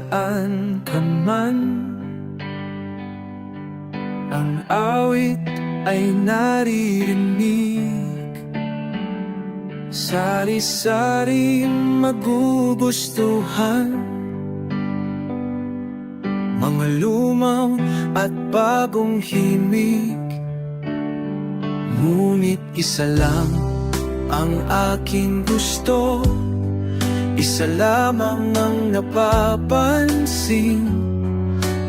nasaan ka man, ang awit ay naririnig. Sari-sari magugustuhan, mga lumaw at bagong himig. Ngunit isa lang ang aking gusto, isa lamang ang napapansin.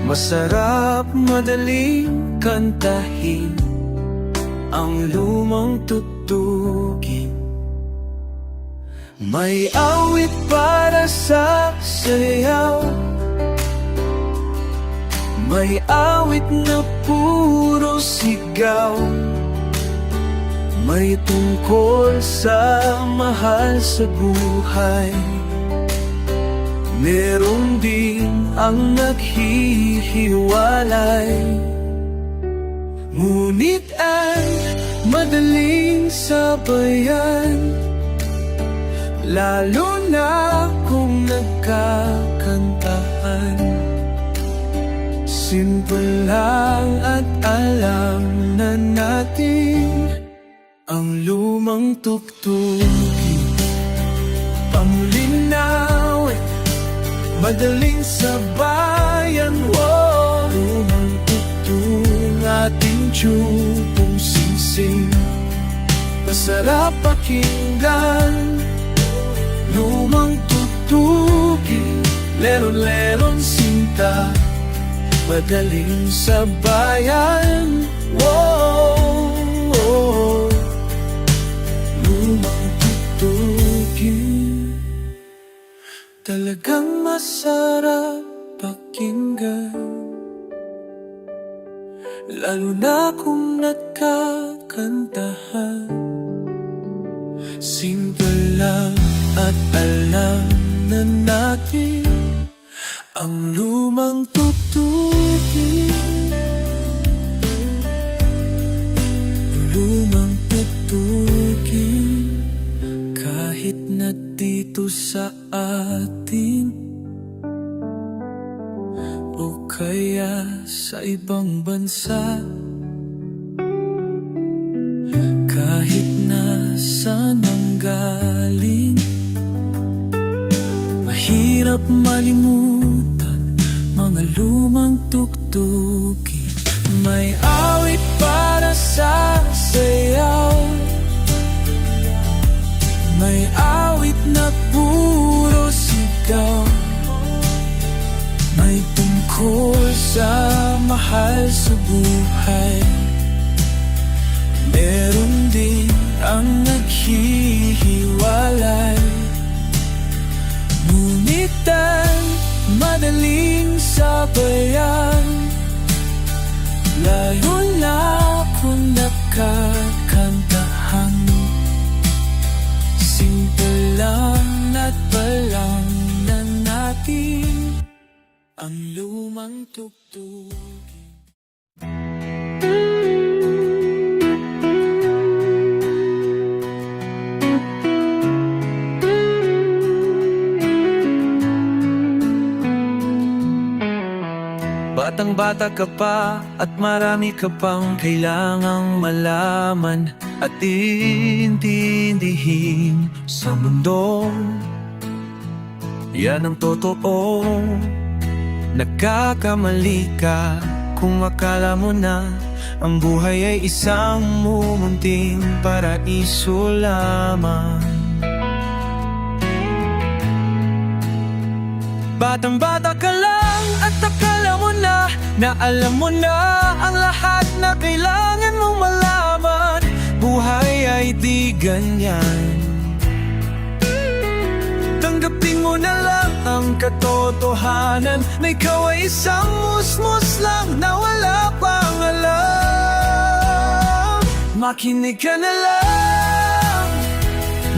Masarap madaling kantahin ang lumang tugtugin. May awit para sa sayaw, may awit na puro sigaw, may tungkol sa mahal sa buhay. Meron din ang naghihiwalay, ngunit ay madaling sabayan, lalo na kung nagkakantahan. Simple lang at alam na natin ang lumang tugtugin. Pamulinawin, madaling sabayan, wow. Lumang tugtug, ating tiyupong singsing. Masarap pakinggan, lumang tugtugin. Leron-leron sinta, madaling sabayan, wow. Lumang tugtugin, talagang masarap pakinggan, lalo na kung nagkakantahan. Simple lang at alam na natin ang lumang tugtugin. Lumang tugtugin, kahit na dito sa atin o kaya sa ibang bansa, kahit na saan ang galing, mahirap malimutan mga lumang tugtugin. May awit para sa sayaw, may awit na puro sigaw, may tungkol sa mahal sa buhay. Meron din ang naghihiwalay, ngunit ay madaling sabayan, lalo na kung nagkakantahan. Simple lang at balang na natin ang lumang tugtugin. Batang-bata ka pa at marami ka pang kailangang malaman at intindihin sa mundo. Yan ang totoo. Nagkakamali ka kung akala mo na ang buhay ay isang mumunting paraiso lamang. Batang-bata ka lang at akala mo na alam mo na ang lahat na kailangan mong malaman. Buhay ay di ganyan. Tanggapin mo na lang ang katotohanan na ikaw ay isang musmus lang na wala pang alam. Makinig ka na lang,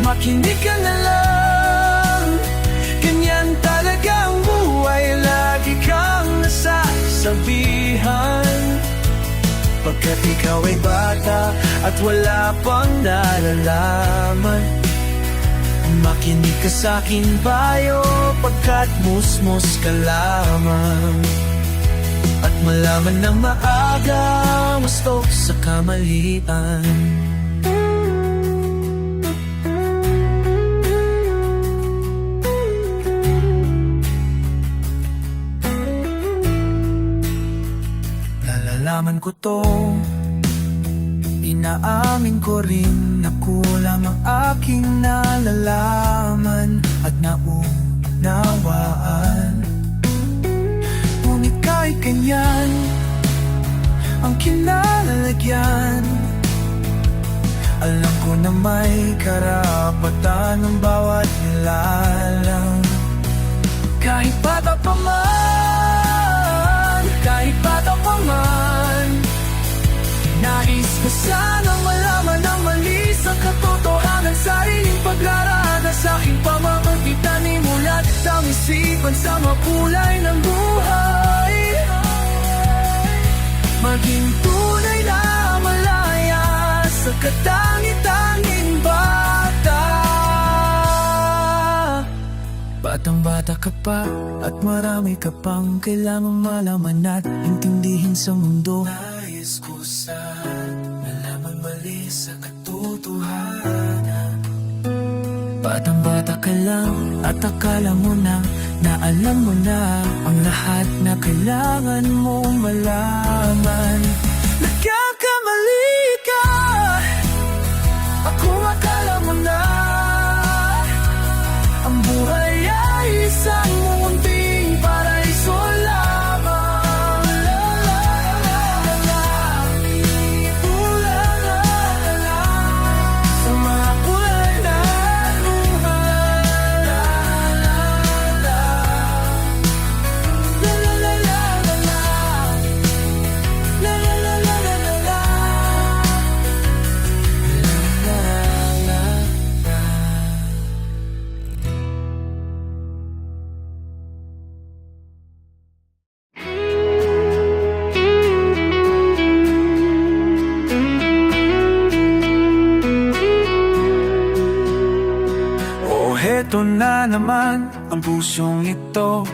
makinig ka na lang. Ganyan talaga ang buhay, lagi kang nasasabihan. Pagkat ikaw ay bata at wala pang nalalaman, Makinig ka sa'kin bayo, pagkat musmos ka lamang. At malaman ng maaga, mustok sa kamalian. Nalalaman ko to, inaamin ko rin na kulang ang aking nalalaman at naunawaan. Ngunit kahit ganyan ang kinalalagyan, alam ko na may karapatan ng bawat nilalang. Kahit bata pa man, kahit bata pa man, nais ko sanang malaman ang mali sa katotohanan. Sariling pag-arada sa aking pamamagitan, imulat ang isipan sa makulay ng buhay. Maging tunay na malaya sa katangi-tanging bata. Batang-bata ka pa at marami ka pang kailangang malaman at intindihin sa mundo. Nais ko malaman mali sa katotohanan. Batang-bata ka lang at akala mo na alam mo na ang lahat na kailangan mong malaman. Nagkakamali ka, ako akala mo na ang buhay ay isang munting paraiso lamang. Sa mga kulay na Heto na naman ang pusong ito,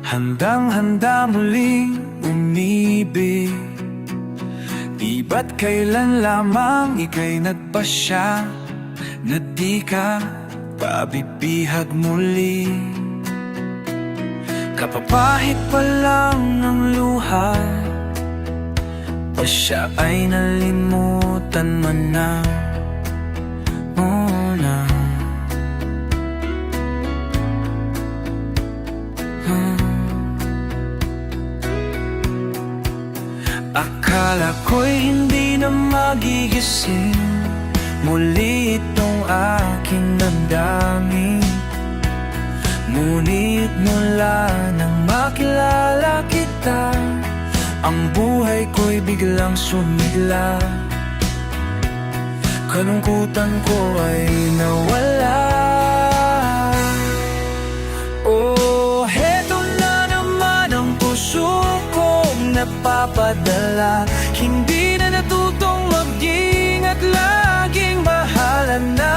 handang-handa muling umibig. Di ba't kailan lamang ika'y nagpasya na di ka pabibihag muli. Kapapahit pa lang ng luha, pasya ay nalimutan mo na. Akala ko'y hindi na magigising muli itong aking damdamin. Ngunit mula nang makilala kita, ang buhay ko'y biglang sumigla. Kalungkutan ko ay nawala. Oh, heto na naman ang puso kong napapadala. Hindi na natutong mag-ingat, laging bahala na.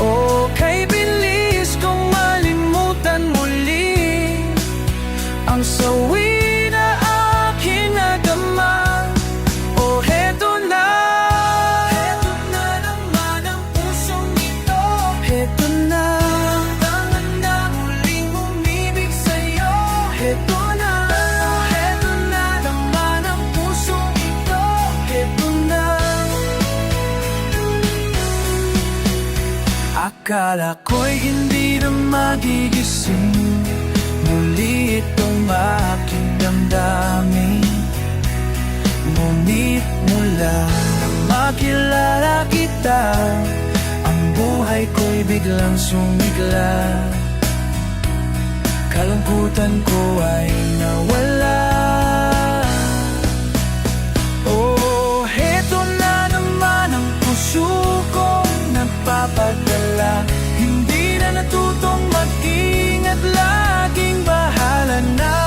Oh, kay bilis kong malimutan muli ang sawi na aking nadama. Oh, heto na naman ang pusong ito. Heto na, tangan na muling umibig sa'yo. Heto na naman ang pusong ito. Heto na. Akala ko'y hindi na magigising muli itong aking damdamin. Ngunit mula nang makilala kita, ang buhay ko'y biglang sumigla. Kalungkutan ko ay nawala. Oh, heto na naman ang puso kong nagpapadala. Hindi na natutong mag-ingat, laging bahala na.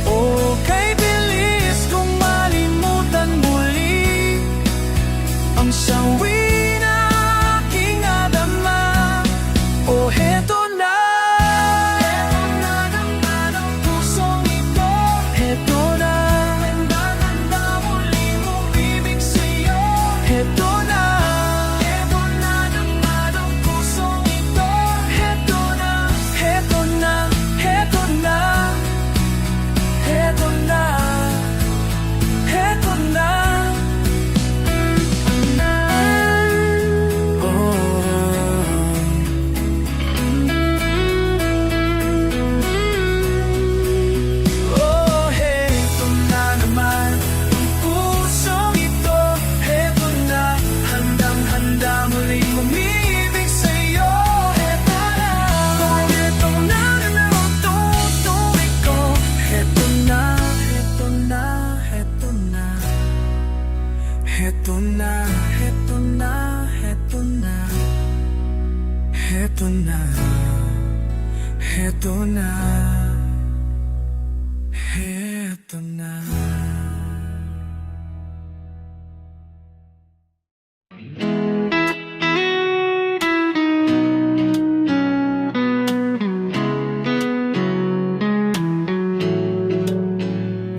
Oh, kay bilis kong malimutan muli Heto na, heto na, heto na.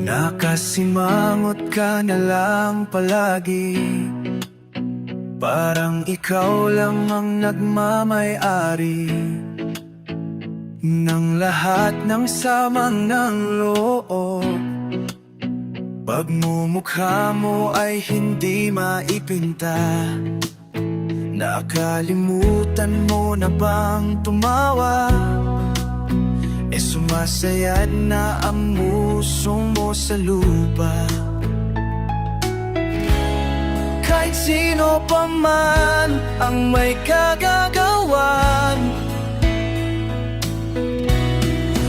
Nakasimangot ka na lang palagi, parang ikaw lang ang nagmamay-ari ng lahat ng samang ng loob. Pagmumukha mo ay hindi maipinta. Nakalimutan mo na bang tumawa? E sumasayad na ang muso mo sa lupa. Kahit sino pa man ang may kagagawan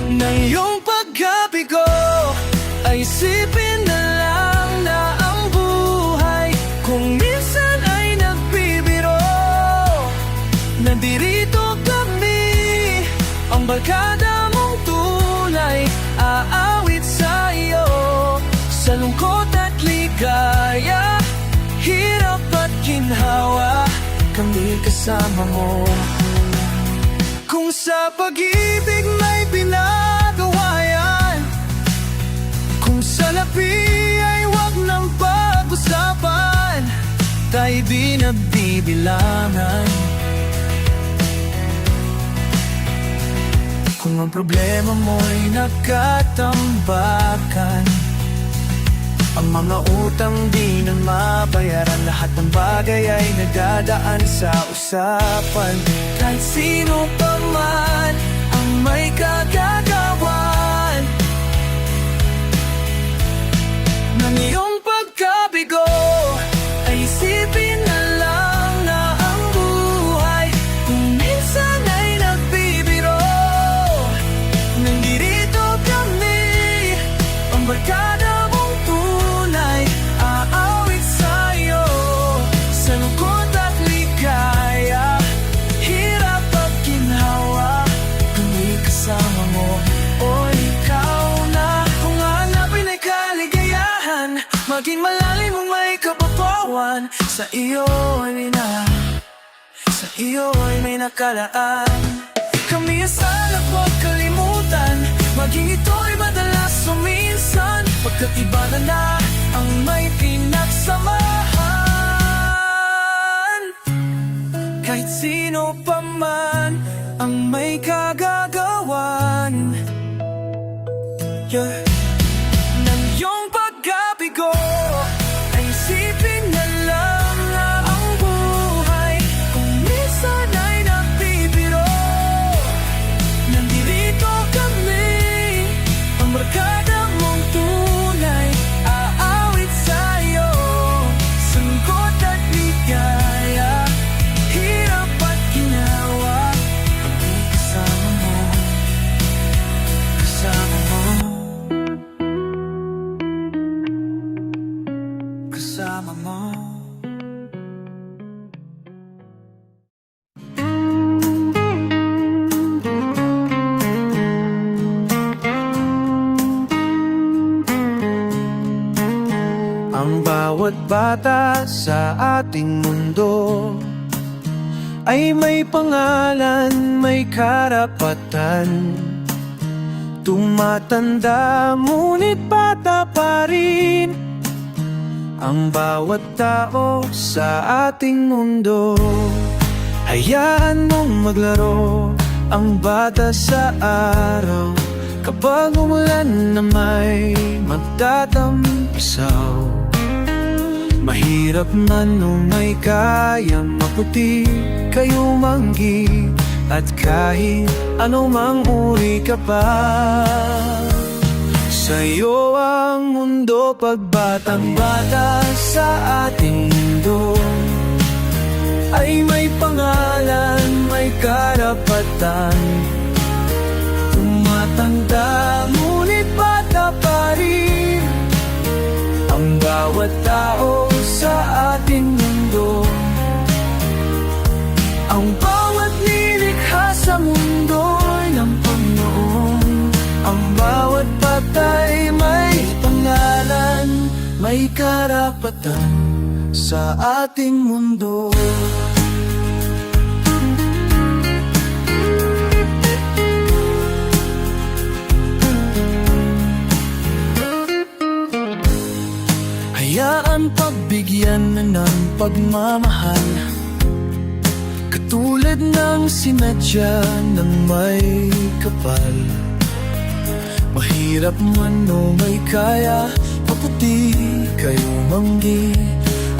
ng iyong pagkabigo, ay isipin na lang na ang buhay kung minsan ay nagbibiro. Nandirito kami, ang barkada mong tunay, aawit sa iyo sa lungkot at ligaya, hirap at ginhawa, kami kasama mo. Kung sa pag-ibig may pinagawa yan, kung sa labi ay wag nang pag-usapan, tayo di nagbibilangan. Kung ang problema mo'y nagkatambakan, ang mga utang di na mabayaran, lahat ng bagay ay nagdadaan sa usapan. Kahit sino pa man ang may kagagawan ng iyong pagkabigo, ay isipin na lang na ang buhay kung minsan ay nagbibiro. Nandito kami, ang barkada mong tunay, aawit sa iyo sa lungkot at ligaya, hirap at ginhawa, kami kasama mo. O ikaw na, kung hanapin ay kaligayahan, maging malalim mong may kapapawan, sa iyo ay sa iyo ay may nakalaan. Kami ang sana'y huwag kalimutan, maging ito'y madalas o minsan, pagkat iba na ang may pinagsamahan. Kahit sino pa man ang may kagagawan, ng iyong pagkabigo, ay isipin na lang na ang buhay kung minsan ay nagbibiro. Nandito kami, ang barkada mong tunay, aawit sa iyo sa lungkot at ligaya, hirap at ginawa, kami kasama mo, kasama mo, kasama mo. Ang bawat bata sa ating mundo ay may pangalan, may karapatan. Tumatanda ngunit bata pa rin ang bawat tao sa ating mundo. Hayaan mong maglaro ang bata sa araw, kapag umulan na may magtatampisaw. Mahirap man o may kayang maputi kayo manggi, at kahit anumang uri ka pa. Sa'yo ang mundo, pagbatang bata sa ating mundo, ay may pangalan, may karapatan. Tumatanda ngunit bata pa rin ang bawat tao sa ating mundo. Ang bawat lirik karapatan sa ating mundo. Hayaan pagbigyan na ng pagmamahal, katulad ng simedya ng may kapal. Mahirap man o may kaya, maputi kayo manggi,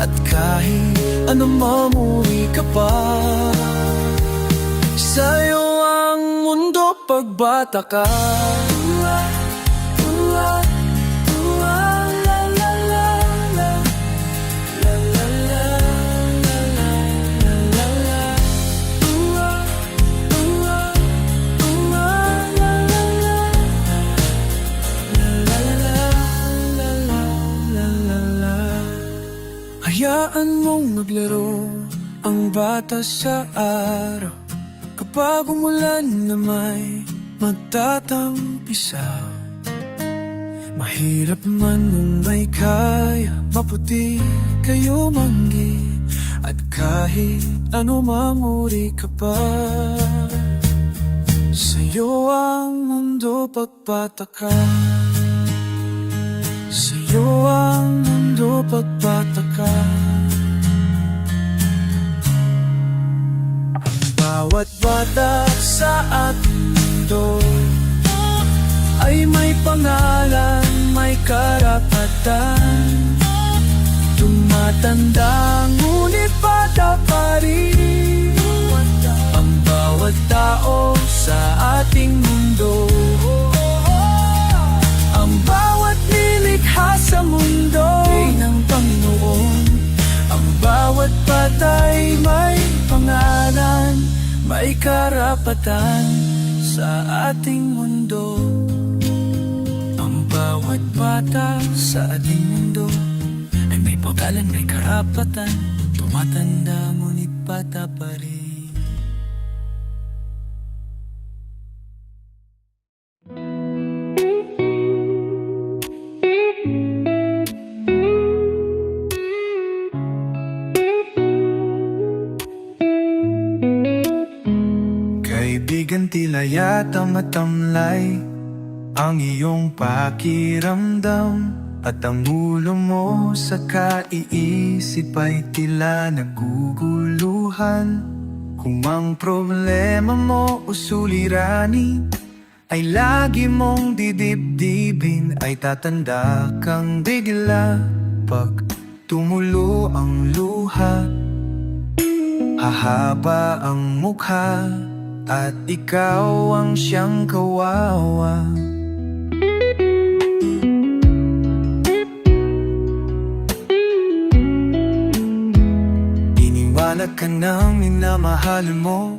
at kahit ano mamuri ka pa. Sa'yo ang mundo pagbata ka. Hayaan mong maglaro ang bata sa araw, kapag umulan na may magtatampisaw. Mahirap man o may kaya, maputi kayo manggi, at kahit ano mamuri ka pa. Sa'yo ang mundo pagpataka, sa'yo ang mundo pagpataka. Ang bawat bata sa ating mundo ay may pangalan, may karapatan. Tumatanda ngunit bata pa rin ang bawat tao sa ating mundo. Ang bawat nilikha sa mundo ay ng Panginoon. Ang bawat patay may pangalan, may karapatan sa ating mundo. Ang bawat bata sa ating mundo ay may pangalan, may karapatan. Tumatanda ngunit bata pa rin. Kaibigan, tila yata matamlay ang iyong pakiramdam, at ang ulo mo sa kaiisip ay tila naguguluhan. Kung ang problema mo o suliranin ay lagi mong didibdibin, ay tatanda kang bigla pag tumulo ang luha. Hahaba ang mukha at ikaw ang siyang kawawa. Iniwanag ka ng minamahal mo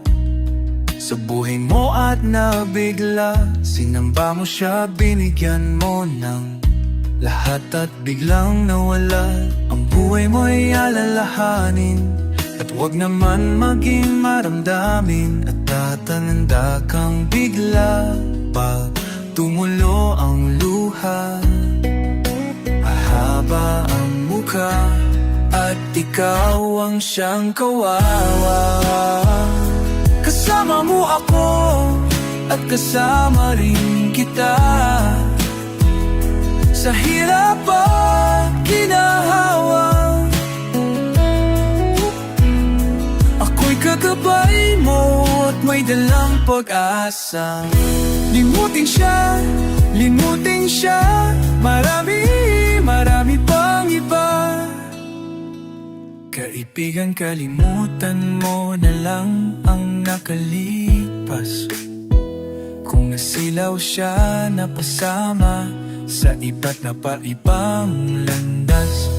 sa buhay mo at nabigla. Sinamba mo siya, binigyan mo ng lahat at biglang nawala. Ang buhay mo'y alalahanin at huwag naman maging maramdamin, at tatanda kang bigla pag tumulo ang luha. Ahaba ang mukha at ikaw ang siyang kawawa. Kasama mo ako at kasama rin kita sa hirap at ginahawa. Kagabay mo at may dalang pag-asa. Limutin siya, marami pang iba. Kaibigan, kalimutan mo na lang ang nakalipas. Kung nasilaw siya, napasama sa iba't ibang landas.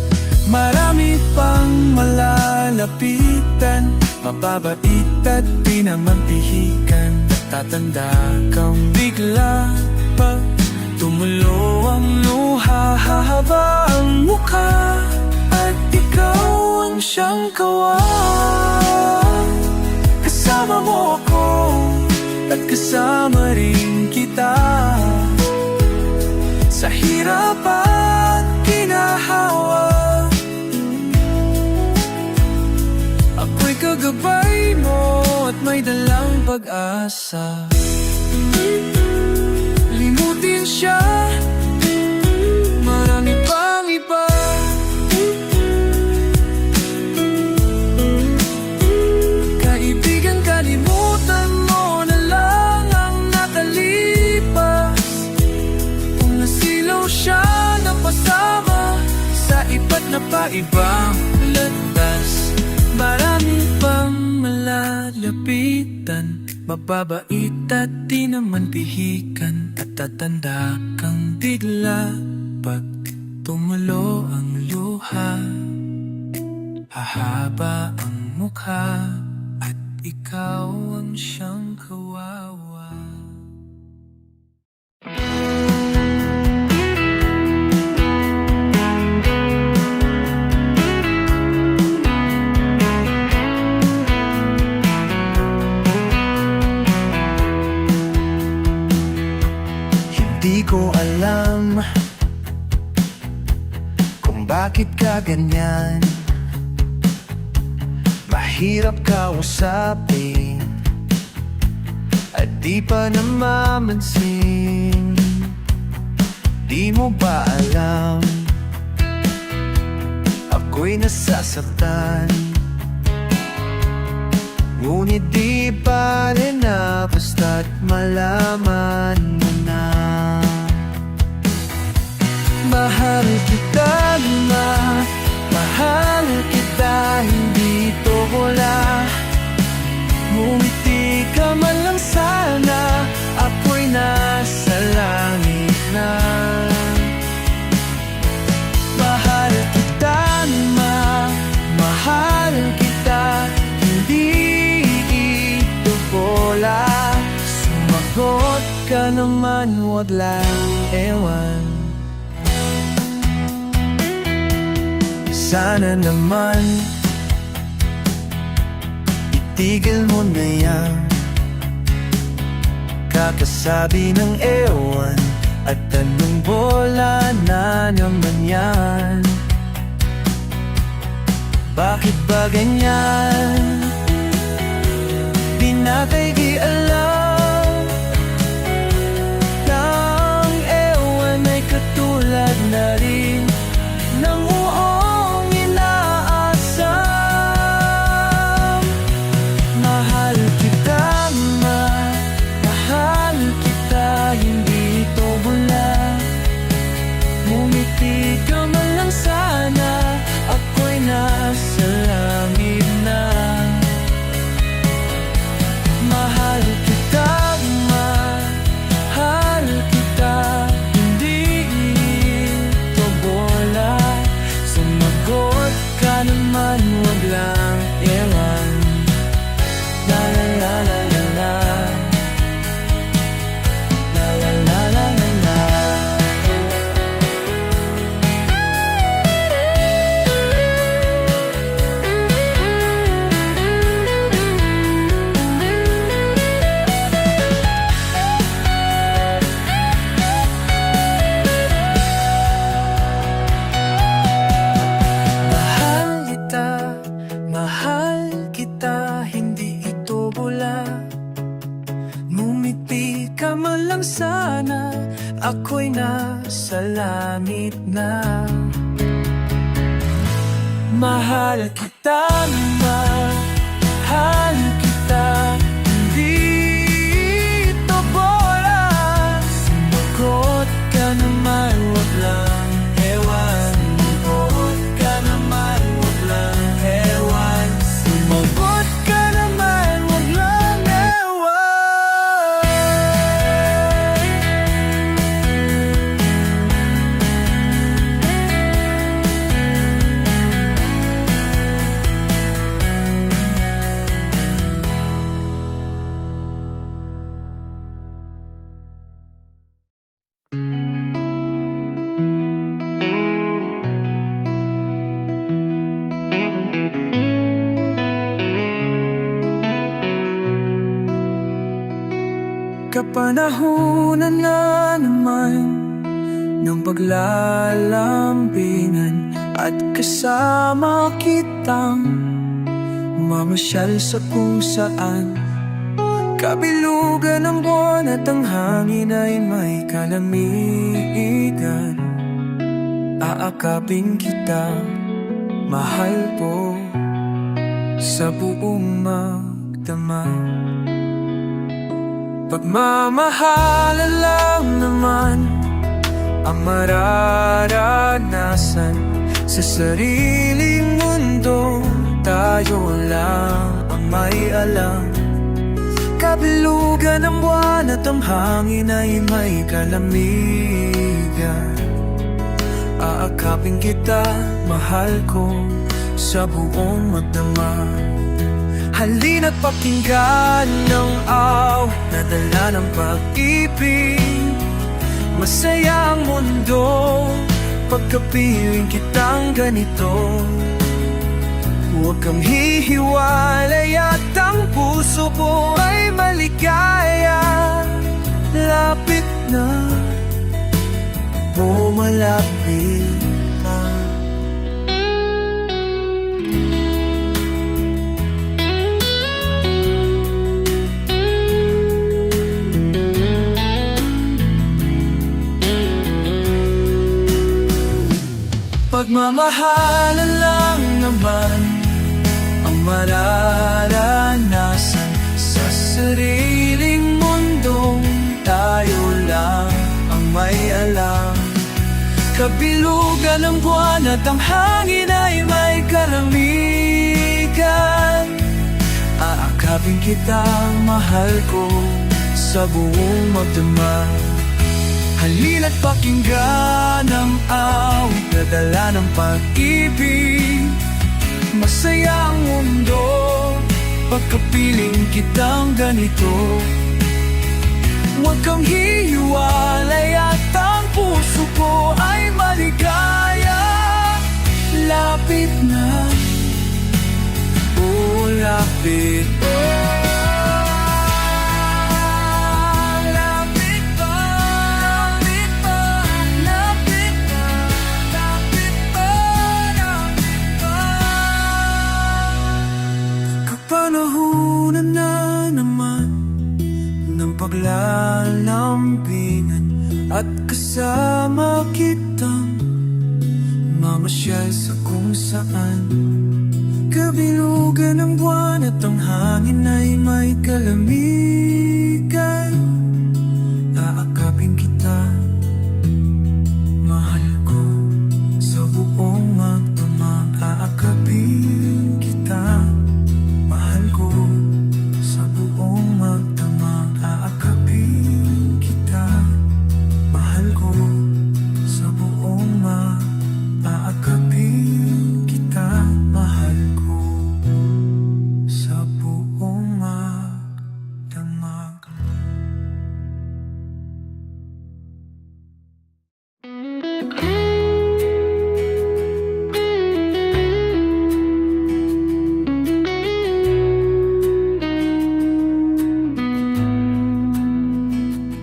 Marami pang malalapitan, mababait at di naman pihikan. Tatanda kang bigla pag tumulo ang luha. Hahaba ang mukha at ikaw ang siyang kawawa. Kasama mo ako at kasama rin kita sa hirap at ginahawa. gabay mo at may dalang pag-asa. Limutin siya, marami pang iba. Kaibigan, kalimutan mo na lang ang nakalipas. Kung nasilaw siya, napasama sa iba't na paibang landas. Marami pang malalapitan, mababait at di naman pihikan. At tatanda kang bigla pag tumulo ang luha. Hahaba ang mukha at ikaw ang siyang kawawa. Di ko alam kung bakit ka ganyan. Mahirap kausapin at di pa namamansin. Di mo ba alam ako'y nasasaktan? Ngunit di pa rin na basta't malaman mo na. Mahal kita na, mahal kita, hindi ito wala. Ngumiti ka man lang sana, ako'y nasa langit na. Mahal kita na, mahal kita, hindi ito bola. Sumagot ka naman, wag lang ewan. Sana naman itigil mo na yan. Kakasabi ng ewan at tanong bola na naman yan. Bakit ba ganyan? Di natin di alam na ang ewan ay katulad na rin ng uong inaasam. Mahal kita ma, mahal kita, hindi ito bula. Ngumiti ka man lang sana, ako'y nasa langit na. Mahal kita ma, mahal kita, hindi ito bola. Sumagot ka naman, wag lang ewan. La la la la la la, la la la la la la. Mahal kita, hindi ito bula. Ngumiti ka man lang sana, ako'y nasa langit na. Mahal kita naman, mahal kita, hindi ito bola. Sumagot ka naman, wag lang ewan. Sumagot ka naman, wag lang ewan. Sumagot ka naman, wag lang ewan. Kapanahunan na naman ng paglalambingan at kasama kitang Mamasyal sa kung saan kabilugan ng buwan at ang hangin ay may kalamitan. Aakapin kita, mahal ko, sa buong magdamag. Pagmamahalan lang naman ang mararanasan sa sariling mundo. Tayo lang ang may alam. Kabilugan ng buwan at ang hangin ay may kalamigan. Aakapin kita, mahal ko, sa buong magdamag. Halina't pakinggan ng awit na dala ng pag-ibig. Masaya ang mundo pagkapiling kitang ganito. Huwag kang hihiwalay at ang puso ko ay maligaya. Lapit na, o malapit na. Pagmamahalan lang naman ang mararanasan sa sariling mundong tayo lang ang may alam. Kabilugan ng buwan at ang hangin ay may kalamigan. Aakapin kita, mahal ko, sa buong magdamag. Halina't pakinggan ang awit na dala ng pag-ibig. Masaya ang mundo pagkapiling kitang ganito. Huwag kang hihiwalay at ang puso ko ay maligaya. Lapit na, oh lapit na. Panahunan na naman ng paglalambingan at kasama kitang mamasyal sa kung saan. Kabilugan ng buwan at ang hangin ay may kalamigan. Aakapin kita, mahal ko, sa buong magdamag. Aakapin kita, mahal ko, sa buong magdamag. Aakapin kita, mahal ko, sa buong magdamag. Aakapin kita, mahal ko, sa buong magdamag.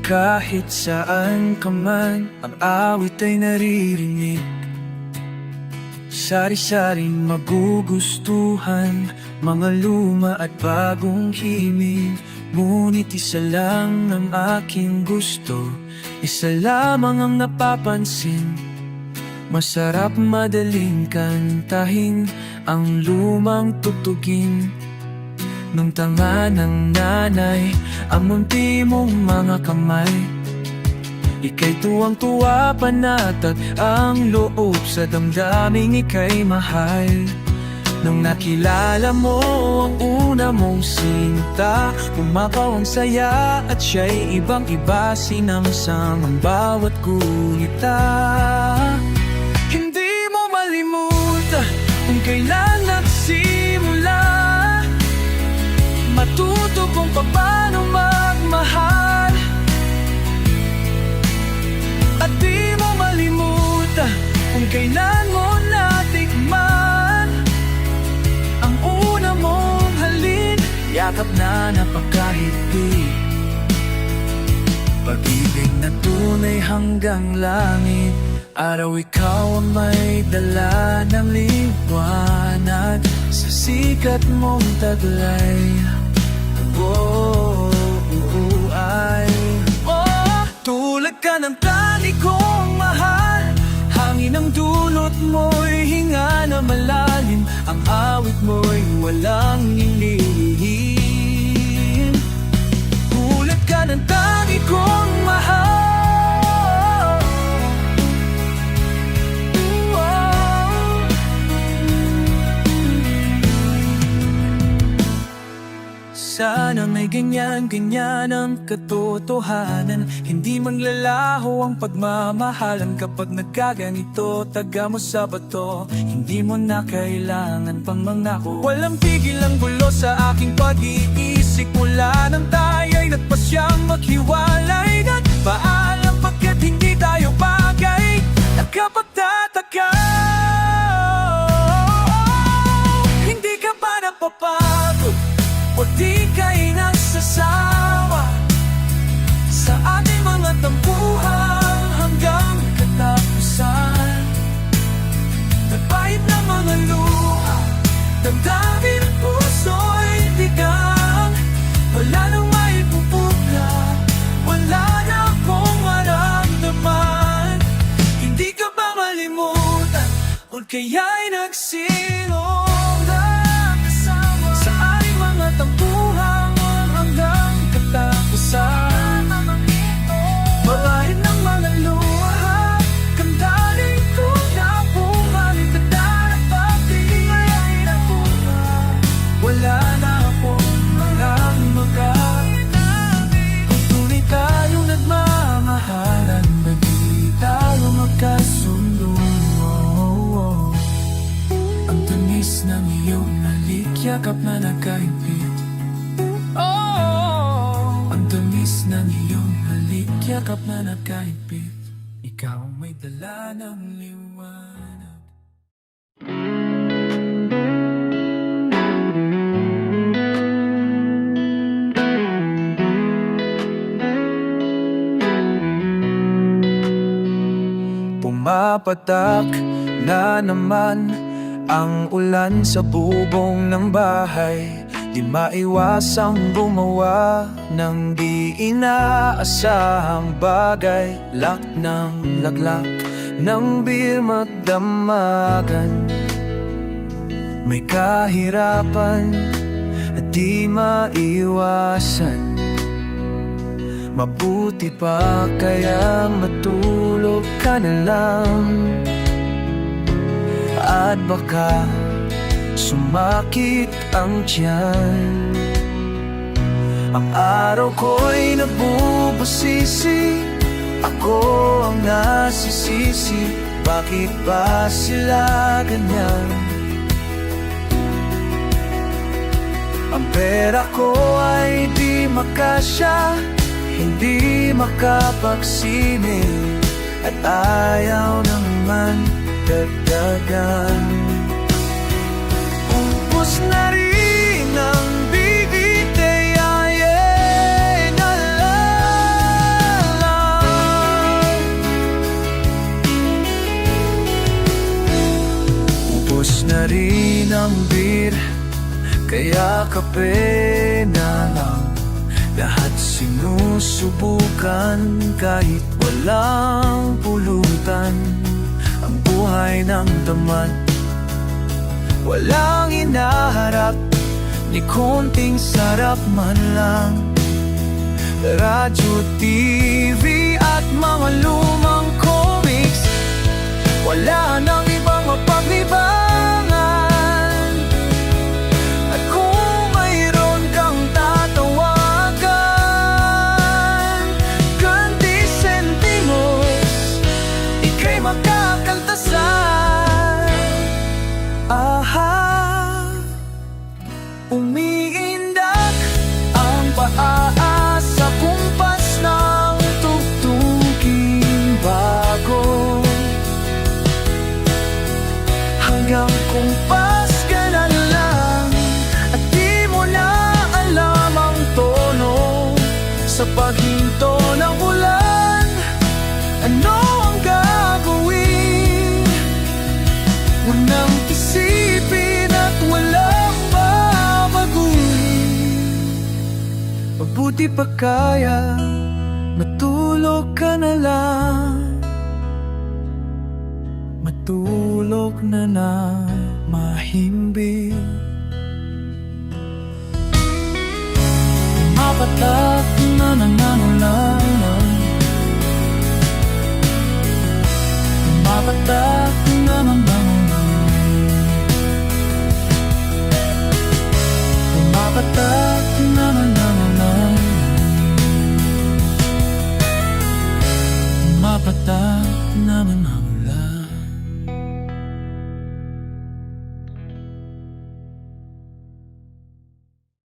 Kahit saan ka man, ang awit ay naririnig. Sari-saring magugustuhan, mga luma at bagong himig. Ngunit isa lang ang aking gusto, isa lamang ang napapansin. Masarap madaling kantahin ang lumang tugtugin nung tanga ng nanay ang munti mong mga kamay. Ika'y tuwang-tuwa panatag ang loob sa damdaming ika'y mahal. Nung nakilala mo ang una mong sinta, pumakaw ang saya at siya'y ibang-iba, sinamsam ang bawat gunita. Hindi mo malimutan kung kailan nagsimula, matuto kung paano magmahal. At di mo malimutan kung kailan mo natikman ang una mong halin, yakap na napakahigpit. Pag-ibig na tunay hanggang langit. Araw ikaw ang may dala ng liwanag, sa sikat mong taglay. Tulad ka ng tali kong mahal, hangin ang dulot mo'y hinga na malalim, ang awit mo'y walang ilihim. Tulad ka ng tali kong mahal, sana may ganyan-ganyan ang katotohanan. Hindi maglalaho ang pagmamahalan kapag nagkaganito. Taga mo sa bato, hindi mo na kailangan pang mangako. Walang tigil ang gulo sa aking pag-iisip, mula nang tayo'y nagpasyang maghiwalay. Nagpaalam pagkat hindi tayo bagay, nakapagtataka. Hindi ka ba napapagod o di ka'y nagsasawa sa ating mga tampuhan hanggang katapusan? Nagpahit na mga luha, damdamin at puso'y tigang. Wala nang maipupugla, wala na akong maramdaman. Hindi ka ba malimutan o kaya'y nagsilong tampuhan hanggang katapusan? Marahin ng mga luha, kandaling ko na bumalik at darapagtingin na bunga. Wala na akong malang kung tunay tayong nagmamahalan, naging tayo magkasundo. Ang tamis ng iyong halik, yakap na nagkahigpit. Ang tamis ng iyong halik, yakap na nagkahigpit. Ikaw ang may dala ng liwanag. Pumapatak na naman ang ulan sa bubong ng bahay. Di maiwasang gumawa ng di inaasahang bagay. Lak ng laglak ng beer magdamagan. May kahirapan at di maiwasan. Mabuti pa kaya matulog ka na lang, at baka sumakit ang tiyan. Ang araw ko'y nagbubusisi, ako ang nasisisi. Bakit ba sila ganyan? Ang pera ko ay di makasya, hindi makapagsingil, at ayaw naman dagdagan. Ubus na rin ang bibite, ay na lang. Ubus na rin ang beer, kaya kape na lang. Lahat sinusubukan kahit walang pulutan. Ang buhay ng tamad, walang inaharap, ni konting sarap man lang. Radyo, TV at mga lumang comics, wala nang ibang mapaglibangan. At kung mayroon kang tatawagan, ganti sentimos, ika'y makakaltasan. Aha, umiindak ang paa sa kumpas ng tugtuging bago, hanggang kumpas ka na lang, at di mo na alam ang tono sa paghinto ng ulan. ano ang gagawin. Huwag nang isipin at walang babaguhin. Mabuti pa kaya matulog ka na lang, matulog na mahimbing. Mapatak na